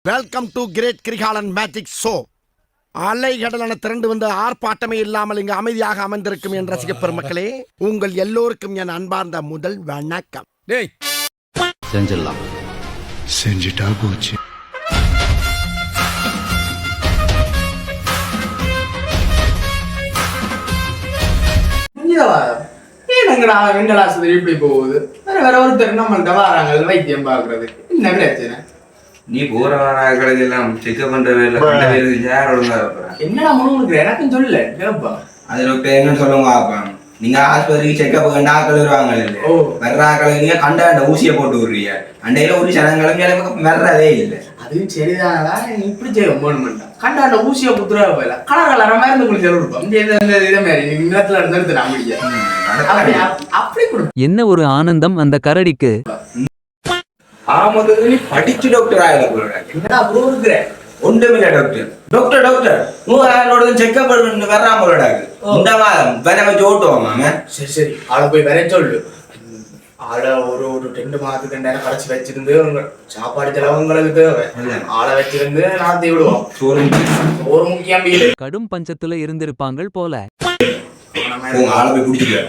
Welcome to great Kirikalan magic show. அலைகடலான திரண்டு வந்து ஆர்ப்பாட்டமே இல்லாமல் இங்கு அமைதியாக அமர்ந்திருக்கும் என் ரசிக பெருமக்களே, உங்கள் எல்லோருக்கும் என் அன்பார்ந்த முதல் வணக்கம். டேய் செஞ்சிடலாம். செஞ்சுட்டா போச்சு. எங்கடா இப்படி போகுது? வேற ஒருத்தர் நம்மள்கிட்ட வராங்க வைத்தியம் பாக்குறது. என்ன பிரச்சனை? நீ போற வாராக்கிறது எல்லாம் செக்அப் பண்ற வேலை யார் ஒழுங்கா இருப்பா? என்னடா முழுங்க எனக்கும் சொல்லல கேப்பா. அது டாக்டர் என்னன்னு சொல்லுங்க பாப்பாங்க. நீங்க ஆஸ்பத்திரிக்கு செக்அப் கண்டா கழுவுறாங்க இல்ல, வர்ற கழுவுங்க கண்ட அந்த ஊசியை போட்டு விடுறீங்க. அண்டையில ஒரு சனங்களும் வர்றதே இல்லை. அதுவும் சரிதானடா, நீ இப்படி செய்ய போகணும்டா. கண்ட அந்த ஊசியை குத்துறா போயில கலர் கலர மாதிரி இருந்து குளிச்சு கொடுப்போம். இதை மாதிரி நீ நிலத்துல இருந்து நான் அப்படி கொடு. என்ன ஒரு ஆனந்தம் அந்த கரடிக்கு. ஆமது நீ படிச்சு டாக்டர் ஆகல போல. என்னடா ப்ரோ இருக்கிற? ஒன்றுமில்ல டாக்டர். டாக்டர் டாக்டர் நூறு செக்அப் பண்ணி வர்றாம போலடாக்கு. இந்த மாதம் வேற வச்சு ஓட்டுவாங்க. சரி சரி, ஆளை போய் வர சொல்லு. ஆளை ஒரு 2 மாதத்துக்கு 2 கடைச்சி வச்சிருந்து சாப்பாடு செலவு உங்களுக்கு தேவை. ஆளை வச்சிருந்து நாத்தி விடுவோம். ஒரு முக்கியம் கடும் பஞ்சத்துல இருந்திருப்பாங்க போல. ஆளை போய் குடிச்சுக்க.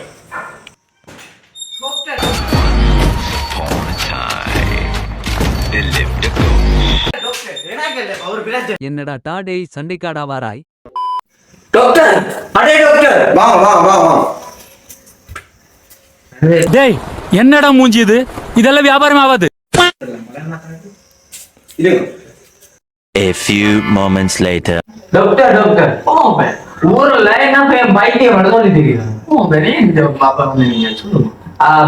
என்னடா டாடே சண்டைக்காடா வாராய்? டாக்டர் அடே டாக்டர் வா வா வா வா. டேய் என்னடா மூஞ்சி இது? இதெல்லாம் வியாபாரம் ஆகாது. A few moments later. Doctor doctor ஊர்ல என்ன பைத்தியம் மட்டும் தெரியும்.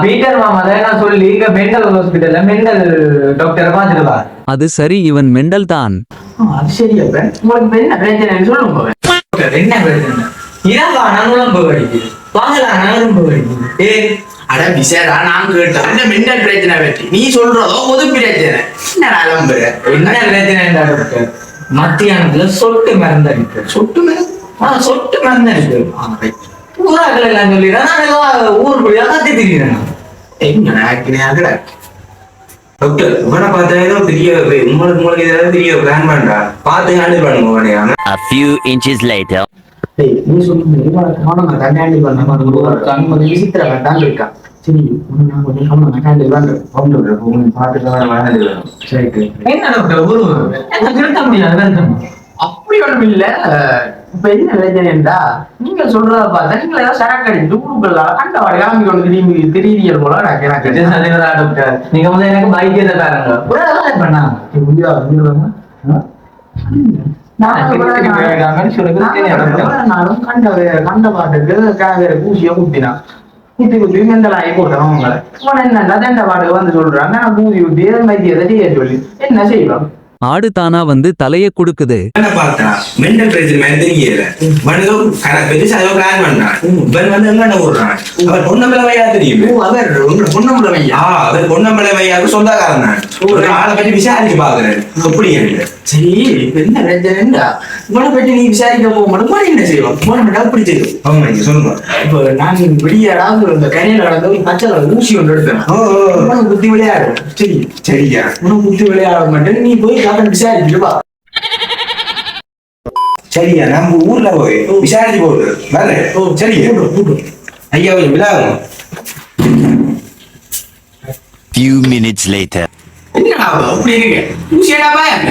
பீட்டர் மாமா தான் சொல்லி இங்க மெண்டல் ஹாஸ்பிட்டல்ல மெண்டல் டாக்டரை பார்த்துட்டு. அது சரி, இவன் மெண்டல் தான். அது சரி. அப்ப உங்களுக்கு என்ன பிரச்சனை சொல்லுங்க. என்ன பிரச்சனை? இதான் உடம்பு வலிக்குது, வாங்கலாம் நரம்பு வலிக்குது. அட விசாரா, நான் கேட்டேன் என்ன மெண்டல் பிரச்சனை பற்றி. நீ சொல்றதோ பொது பிரச்சனை. என்ன நம்புற? என்ன பிரச்சனை டாக்டர்? மத்தியானத்துல சொட்டு மருந்து இருக்கு. சொட்டு மருந்து? சொட்டு மருந்து இருக்கு. ஊராக்கள் எல்லாம் சொல்லிடுறேன். ஊருக்குள்ளே கத்தி திரிகிறேன். டாக்டர் இவனை பார்த்தா தெரிய உங்களுக்கு ஏதாவது தெரிய பிளான் பண்றா பார்த்து ஹேண்டில் பண்ணுங்க. A few inches later. நீ சொல்லுங்க கண்டாண்டி பண்ண விசித்திர தான் இருக்கா. சரி நான் கொஞ்சம் சொன்னேன் ஹேண்டில் பண்றேன். பார்த்துட்டு என்ன டாக்டர் ஊரு திருத்த முடியாது. அப்படி ஒண்ணும் இல்ல. இப்ப என்ன பிரச்சனைடா, நீங்க சொல்றத பார்த்தா நீங்க ஏதாவது சரக்கு அடிச்சுட்டு ஊருக்குள்ள கண்டவாடி கிளம்பி கொண்டு திடீரியல் போல எனக்கு டாக்டர். நீங்க வந்து எனக்கு பைத்தியத்தை பாருங்க பண்ணாங்க. கண்ட பாட்டுக்கு காவேரி பூசிய குத்தினான். குத்தி மெண்டல் ஆகி போட்டோம். அவங்களை என்னண்டா தண்ட பாட்டுக்கு வந்து சொல்றாங்க நான் பூசி குத்தி வைத்தியத்தை செய்ய சொல்லி என்ன செய்வோம். ஆடு தானா வந்து தலைய குடுக்குது. பார்த்தா மெண்டல் பிரச்சனை மாதிரி தெரியல. பெருசா பிளான் பண்றான். இவன் வந்து என்ன விடுறான்? அவர் பொன்னம்பலமையா தெரியும். அவர் பொன்னம்பலமையா? அவர் பொன்னம்பலமையாவுக்கு சொந்தக்காரன் தான். ஒரு ஆளை பற்றி விசாரிச்சு பாக்குறேன். அப்படி சரி, என்ன பிரச்சனைடா? இவனை பற்றி நீ விசாரிக்க போக மாட்டோம். என்ன செய்வோம்? போன அப்படி செய்யும். ஆமா நீங்க சொல்லுங்க. இப்ப நான் வெளியாடாவது இந்த கரையில கடந்த ஒரு பச்சை ஊசி ஒன்று எடுத்தேன். குத்தி விளையாடு. சரி சரியா உனக்கு குத்தி விளையாட மாட்டேன். நீ போய் விசாரிச்சுட்டு வா. சரியா நம்ம ஊர்ல போய் விசாரிச்சு போடு. சரி ஐயா கொஞ்சம் விளையாடும். Few minutes later. என்னடா அப்படி இருக்கு? ஊசியடா பயம்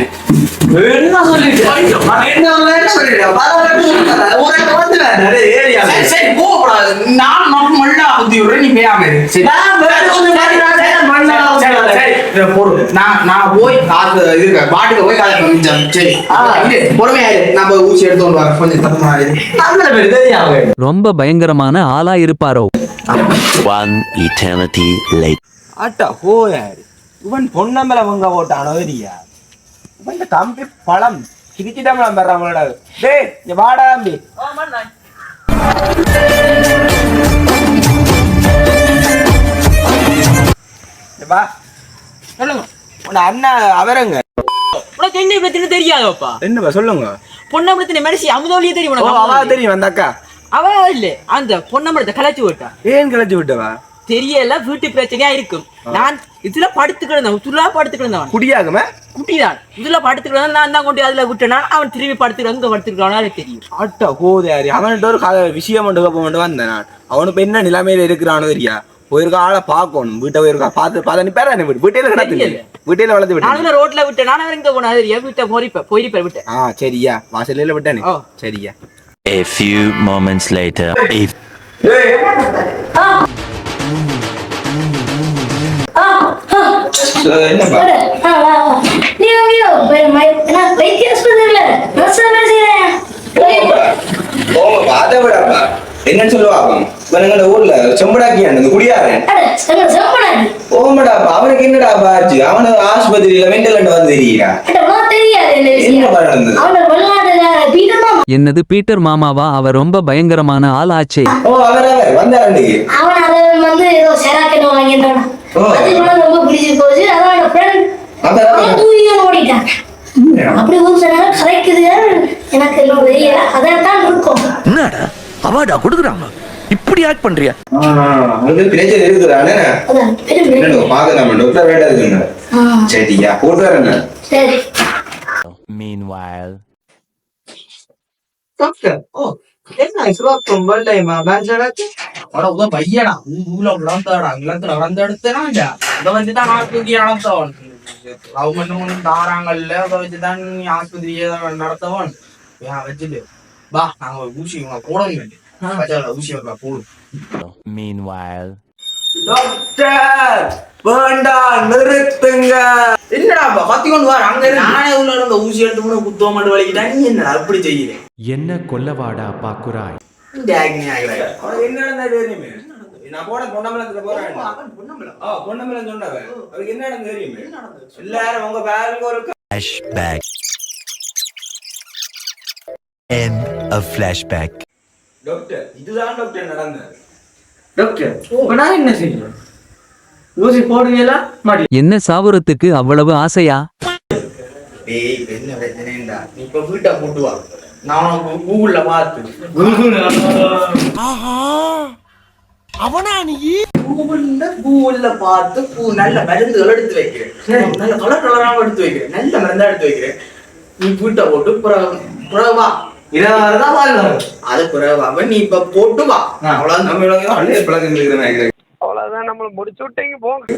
என்ன சொல்லிட்டு என்ன சொல்லிட்டு சரி போகக்கூடாது. நான் மட்டும் மல்லா புத்தி விடுறேன். நீ பேயாம நான் போய் காசு இருக்க பாட்டுக்கு போய் காசு பண்ணிச்சேன். சரி பொறுமையாயிரு. நான் போய் ஊசி எடுத்து வரேன். கொஞ்சம் தப்பு ரொம்ப பயங்கரமான ஆளா இருப்பாரோ. One eternity later. அட்டா ஹோயாரு இவன் பொன்னம்பல வங்க போட்டானோ தெரியா? இவன் தம்பி பழம் கிரிக்கிட்டம்பளம் பெறாமலோட. டேய் இங்க வாடா தம்பி. வா சொல்லுங்க. உன் அண்ணா அவரங்க உனக்கு என்ன பிரச்சனை தெரியாதப்பா? என்னப்பா சொல்லுங்க. பொன்னம்பலத்தின மனுஷி அமுதவழியே தெரியும். அவ தெரியும் அந்த அக்கா. அவ இல்ல அந்த பொன்னம்பலத்தை கலைச்சு விட்டா. ஏன் கிளச்சி விட்டவா? தெரியல வீட்டு பிரச்சனையா இருக்கும். நான் இதுல படுத்துக்கிடந்தவன் துலா படுத்துக்கிடந்தவன் குடியாகுமே குட்டிதான் இதுல படுத்துக்கிட்டு நான் தான் கொண்டு அதுல விட்டேனா அவன் திரும்பி படுத்துக்கிட்டு அங்க படுத்துக்கிறானே தெரியும். ஆட்டா கோதாரி அவன்கிட்ட ஒரு விஷயம் மட்டும் போட்டு வந்தேன் நான். அவனுக்கு என்ன நிலைமையில இருக்கிறானோ தெரியா போயிருக்க ஆளை பார்க்கணும் வீட்டை போயிருக்கா பார்த்து நீ பேர வீட்டையில கிடத்து வீட்டையில வளர்த்து விட்டு நான் ரோட்ல விட்டேன் நான் எங்க போனா தெரியா வீட்டை போயிருப்பேன் விட்டேன். சரியா வாசல்ல விட்டேனே சரியா. A few moments later. என்னப்பா அதை விடப்பா என்னன்னு சொல்லுவாப்பா எங்க ஊர்ல செம்படாக்கியான் குடியாரன் ஓமடாப்பா அவனுக்கு என்னடாப்பா ஆச்சு அவனு ஆஸ்பத்திரியில மென்டல் வந்து தெரியா என்ன நடந்தது என்னது பீட்டர் மாமாவா? அவர் ரொம்ப பயங்கரமான ஆள் ஆச்சே. ஓ அவர் வந்தார் அன்னைக்கு அப்படி எனக்கு தெரியல அதான் இருக்கும். என்னடா அவார்டா கொடுக்குறாங்க இப்படி ஆக்ட் பண்றியா? பிரச்சனை இருக்குதானே பாக்கலாம் டாக்டர் வேண்டாம் சரியா போட்டு வரேன். சரி Meanwhile. டாக்டர் ஓ என்ன சிவப்பம் வெள்ளையமா பேஞ்சடாச்சு உட பையனா ஊர்ல விளந்தாடா இல்லத்துல விளந்தெடுத்தேனா இதை வச்சுதான் ஆஸ்பத்திரி நடத்தவன் கவர்மெண்ட் தாராங்கல்ல அதை வச்சுதான் நீ ஆஸ்பத்திரியை நடத்தவன் வச்சுட்டு வா நாங்க ஊசி போடணும் ஊசி போடும். Meanwhile. டாக்டர் வேண்டாம் நிறுத்துங்க. என்னடா பத்தி கொண்டு வர அங்க நானே உள்ள இருந்த ஊசி எடுத்து கூட குத்துவ மட்டும் வலிக்கிட்டா நீ என்னடா அப்படி செய்யுறேன் என்ன கொல்லவாடா பாக்குறாய்? என்ன தெரியுமே நான் போன பொன்னம்பலத்துல போறேன். பொன்னம்பலம் சொன்னவன் அவருக்கு என்ன தெரியுமே எல்லாரும் உங்க பேருக்கு ஒரு Flashback. End of flashback. Doctor இதுதான் டாக்டர் நடந்தது. டாக்டர் நான் என்ன செய்யணும்? ஊசி போடுவீங்களா மாட்டி? என்ன சாவுறதுக்கு அவ்வளவு ஆசையா? டேய் என்ன பிரச்சனைடா நீ இப்ப வீட்டை போட்டு வா நான் உனக்கு கூகுள்ல பார்த்து அவனா நீ கூகுள்ல பார்த்து நல்ல மருந்துகள் எடுத்து வைக்கிறேன் நல்ல கலராம எடுத்து வைக்கிறேன் நல்ல மருந்தா எடுத்து வைக்கிறேன் நீ வீட்டை போட்டு புறவா அது புறவா நீ இப்ப போட்டு வா அவ்வளவுதான் நம்ம அவ்வளவுதான் நம்மள முடிச்சு விட்டீங்க போங்க.